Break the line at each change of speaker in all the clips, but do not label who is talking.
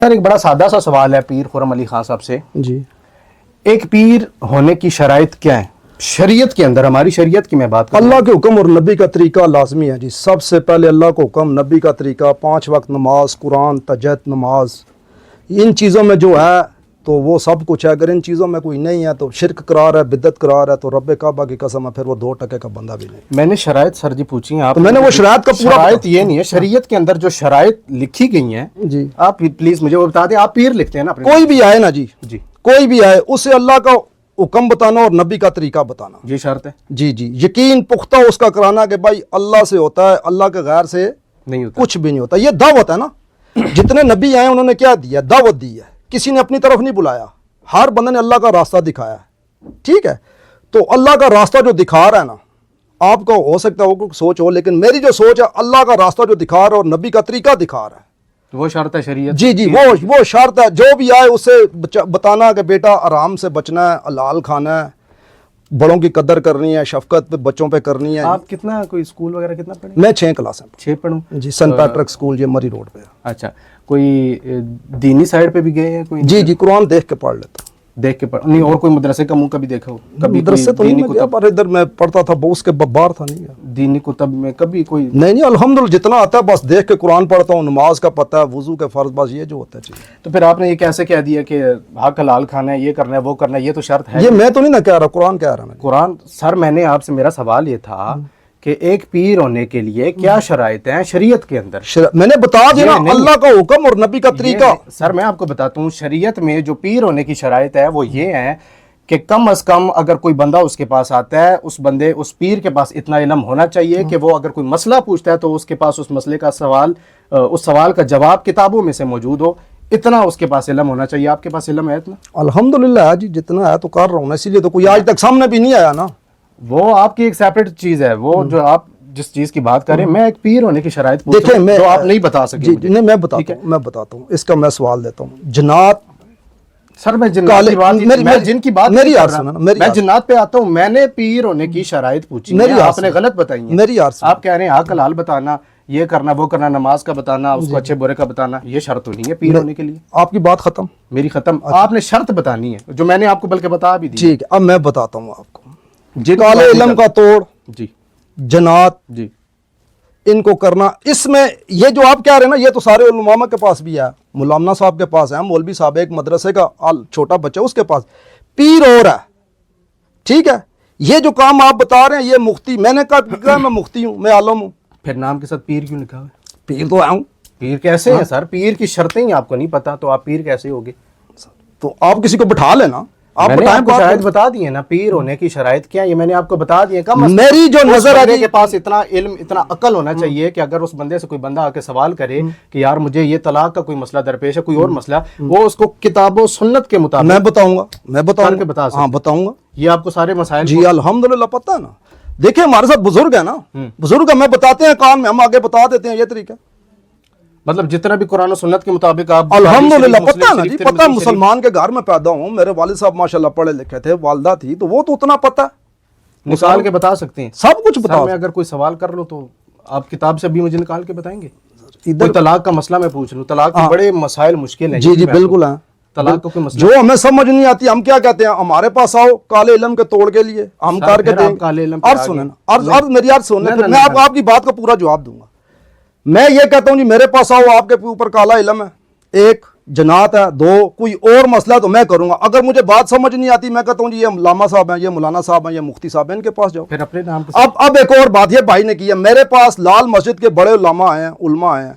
سر ایک بڑا سادہ سا سوال ہے پیر خرم علی خان صاحب سے.
جی
ایک پیر ہونے کی شرائط کیا ہے شریعت کے اندر؟ ہماری شریعت کی میں بات کروں.
اللہ کے حکم اور نبی کا طریقہ لازمی ہے جی. سب سے پہلے اللہ کو حکم، نبی کا طریقہ، 5 وقت نماز، قرآن، تہجد نماز، ان چیزوں میں جو ہے تو وہ سب کچھ ہے. اگر ان چیزوں میں کوئی نہیں ہے تو شرک قرار ہے، بدعت قرار ہے، تو رب کعبہ کی قسم ہے پھر وہ 2% کا بندہ بھی نہیں.
میں نے شرائط سر جی پوچھی ہیں آپ،
تو میں نے وہ شرائط کا پورا
شرائط یہ نہیں ہے شریعت کے اندر جو شرائط لکھی گئی ہیں
جی
آپ پلیز مجھے وہ بتا دیں. آپ پیر لکھتے ہیں نا اپنے؟
کوئی بھی آئے نا جی،
جی
کوئی بھی آئے اسے اللہ کا حکم بتانا اور نبی کا طریقہ بتانا.
یہ شرط ہے.
جی جی، یقین پختہ اس کا کرانا کہ بھائی اللہ سے ہوتا ہے، اللہ کے غیر سے
نہیں ہوتا.
کچھ بھی نہیں ہوتا. یہ دعوت ہے نا. جتنے نبی آئے انہوں نے کیا دیا؟ دعوت دی ہے. کسی نے اپنی طرف نہیں بلایا، ہر بندے نے اللہ کا راستہ دکھایا ہے. ٹھیک ہے، تو اللہ کا راستہ جو دکھا رہا ہے نا، آپ کا ہو سکتا ہے وہ کوئی سوچ ہو، لیکن میری جو سوچ ہے اللہ کا راستہ جو دکھا رہا ہے اور نبی کا طریقہ دکھا رہا ہے،
وہ شرط ہے شریعت.
جی جی، وہ شرط ہے. جو بھی آئے اسے بتانا کہ بیٹا آرام سے بچنا ہے، حلال کھانا ہے، بڑوں کی قدر کرنی ہے، شفقت پہ بچوں پہ کرنی ہے.
آپ کتنا کوئی اسکول وغیرہ کتنا پڑھیں؟
میں 6 کلاس ہیں
6 پڑھوں
جی. سن پیٹرک اسکول یہ مری روڈ پہ.
اچھا، کوئی دینی سائیڈ پہ بھی گئے ہیں کوئی؟
جی جی، قرآن دیکھ کے پڑھ لیتا ہوں.
دیکھ کے پڑھ نہیں؟ اور کوئی مدرسے کا منہ کبھی دیکھا ہو؟ کبھی
مدرسے تو
دینی
نہیں میں گیا،
کتب،
پر ادھر میں پڑھتا تھا اس کے باہر تھا نہیں گیا.
دینی کتب میں کبھی کوئی؟
نہیں الحمدللہ جتنا آتا ہے بس دیکھ کے قرآن پڑھتا ہوں. نماز کا پتہ ہے، وضو کے فرض، بس یہ جو ہوتا ہے چاہیے.
تو پھر آپ نے یہ کیسے کہہ دیا کہ حق حلال کھانا ہے، یہ کرنا ہے، وہ کرنا ہے؟ یہ تو شرط ہے.
یہ میں تو نہیں نہ کہہ رہا، قرآن کہہ رہا. میں
قرآن سر میں نے آپ سے میرا سوال یہ تھا کہ ایک پیر ہونے کے لیے کیا شرائط ہیں شریعت کے اندر؟
میں نے بتا دیا نا، اللہ کا حکم اور نبی کا طریقہ.
سر میں آپ کو بتاتا ہوں شریعت میں جو پیر ہونے کی شرائط ہے وہ یہ ہے کہ کم از کم اگر کوئی بندہ اس کے پاس آتا ہے، اس پیر کے پاس اتنا علم ہونا چاہیے کہ وہ اگر کوئی مسئلہ پوچھتا ہے تو اس کے پاس اس مسئلے کا اس سوال کا جواب کتابوں میں سے موجود ہو. اتنا اس کے پاس علم ہونا چاہیے. آپ کے پاس علم ہے اتنا؟
الحمدللہ ہے جی، جتنا ہے تو کر رہا ہوں. اسی لیے تو کوئی آج تک سامنے بھی نہیں آیا نا.
وہ آپ کی ایک سیپریٹ چیز ہے. وہ جو آپ جس چیز کی بات کریں، میں ایک پیر ہونے کی شرائط پوچھ رہا ہوں جو آپ نہیں بتا سکے.
جی نہیں، میں بتاتا ہوں. اس کا میں سوال دیتا ہوں. جنات،
سر میں جنات کی بات، میں جن کی بات
میری
کر
یار
رہا
سننا،
ہوں، میں جنات پہ آتا ہوں. میں نے پیر ہونے کی شرائط پوچھی ہے، آپ نے غلط بتائی ہیں.
میری یار
آپ کہہ رہے ہیں حق حلال بتانا، یہ کرنا وہ کرنا، نماز کا بتانا، اس کو اچھے برے کا بتانا، یہ شرط تو نہیں ہے پیر ہونے کے لیے.
آپ کی بات ختم.
میری ختم. آپ نے شرط بتانی ہے جو میں نے آپ کو بلکہ بتا بھی دی.
ٹھیک ہے، اب میں بتاتا ہوں آپ کو.
جی
کالے علم کا توڑ،
جی
جنات،
جی
ان کو کرنا. اس میں یہ جو آپ کہہ رہے ہیں نا، یہ تو سارے علماء کے پاس بھی ہے. مولانا صاحب کے پاس ہے، مولوی صاحب ایک مدرسے کا چھوٹا بچہ اس کے پاس. پیر اور ہے. ٹھیک ہے، یہ جو کام آپ بتا رہے ہیں یہ مفتی. میں نے کہا میں مفتی ہوں، میں عالم ہوں.
پھر نام کے ساتھ پیر کیوں لکھا ہوا ہے؟
پیر تو ہوں.
پیر کیسے ہے سر؟ پیر کی شرطیں ہی آپ کو نہیں پتا تو آپ پیر کیسے ہوگے؟
تو آپ کسی کو بٹھا لینا. آپ
میں نے
بتائیں
آپ کو شرائط بتا دی ہے نا پیر ہونے کی شرائط کیا، یہ میں نے آپ کو بتا دی ہے. کم از کم
میری جو نظر
بندے
ہے
کے پاس اتنا علم اتنا عقل ہونا چاہیے کہ اگر اس بندے سے کوئی بندہ آ کے سوال کرے کہ یار مجھے یہ طلاق کا کوئی مسئلہ درپیش ہے، کوئی اور مسئلہ، وہ اس کو کتاب و سنت کے مطابق
میں بتاؤں گا.
ہاں
بتاؤں گا.
یہ آپ کو سارے مسائل
جی الحمدللہ پتہ ہے نا. دیکھیں ہمارے ساتھ بزرگ ہیں نا، بزرگ ہمیں بتاتے ہیں کام میں، ہم آگے بتا دیتے ہیں. یہ طریقہ
مطلب جتنا بھی قرآن و سنت کے مطابق آپ
الحمدللہ پتہ ہے نا جی. پتہ، مسلمان کے گھر میں پیدا ہوں. میرے والد صاحب ماشاءاللہ پڑھے لکھے تھے، والدہ تھی، تو وہ تو اتنا پتہ ہے،
نکال کے بتا سکتے ہیں
سب کچھ بتا.
میں اگر کوئی سوال کر لوں تو آپ کتاب سے بھی مجھے نکال کے بتائیں گے؟ کوئی طلاق کا مسئلہ میں پوچھ لوں، طلاق کے بڑے مسائل مشکل ہیں.
جی جی بالکل ہیں.
طلاق کا کوئی مسئلہ
جو ہمیں سمجھ نہیں آتی ہم کیا کہتے ہیں، ہمارے پاس آؤ کالے علم کے توڑ کے لیے ہم کر کے دیں. عرض سنیں نا، میری عرض سنیں، پھر میں آپ کی بات کا پورا جواب دوں گا. میں یہ کہتا ہوں جی میرے پاس آؤ، آپ کے اوپر کالا علم ہے، 1 جنات ہے، 2 کوئی اور مسئلہ تو میں کروں گا. اگر مجھے بات سمجھ نہیں آتی میں کہتا ہوں جی یہ علامہ صاحب ہیں، یہ مولانا صاحب ہیں، یہ مفتی صاحب ہیں، ان کے پاس جاؤ.
پھر اپنے نام
اب ایک اور بات یہ بھائی نے کی ہے. میرے پاس لال مسجد کے بڑے علماء آئے ہیں، علماء آئے ہیں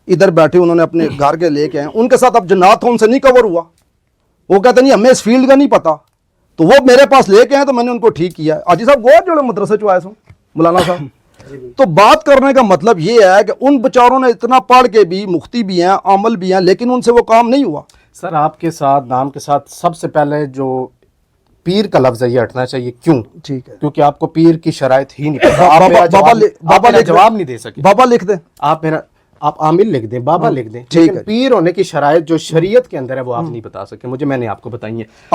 ادھر بیٹھے، انہوں نے اپنے گھر کے لے کے آئے. ان کے ساتھ اب جنات ہو، ان سے نہیں کور ہوا. وہ کہتے نہیں ہمیں اس فیلڈ کا نہیں پتا، تو وہ میرے پاس لے کے آئے تو میں نے ان کو ٹھیک کیا. آجی صاحب گوہ جو مدرسے چو آئے سو مولانا صاحب. تو بات کرنے کا مطلب یہ ہے کہ ان بچاروں نے اتنا پڑھ کے بھی، مفتی بھی ہیں، عامل بھی ہیں، لیکن ان سے وہ کام نہیں ہوا.
سر آپ کے ساتھ نام کے ساتھ سب سے پہلے جو پیر کا لفظ ہے یہ ہٹنا چاہیے. کیوں؟
ٹھیک ہے،
کیونکہ آپ کو پیر کی شرائط ہی نہیں پتا. آپ میرا جواب نہیں دے سکے.
بابا لکھ دیں.
آپ عامل لکھ دیں، بابا لکھ دیں، لیکن پیر ہونے کی شرائط جو شریعت کے اندر ہے وہ آپ نہیں بتا سکے. میں نے آپ کو بتائی ہیں.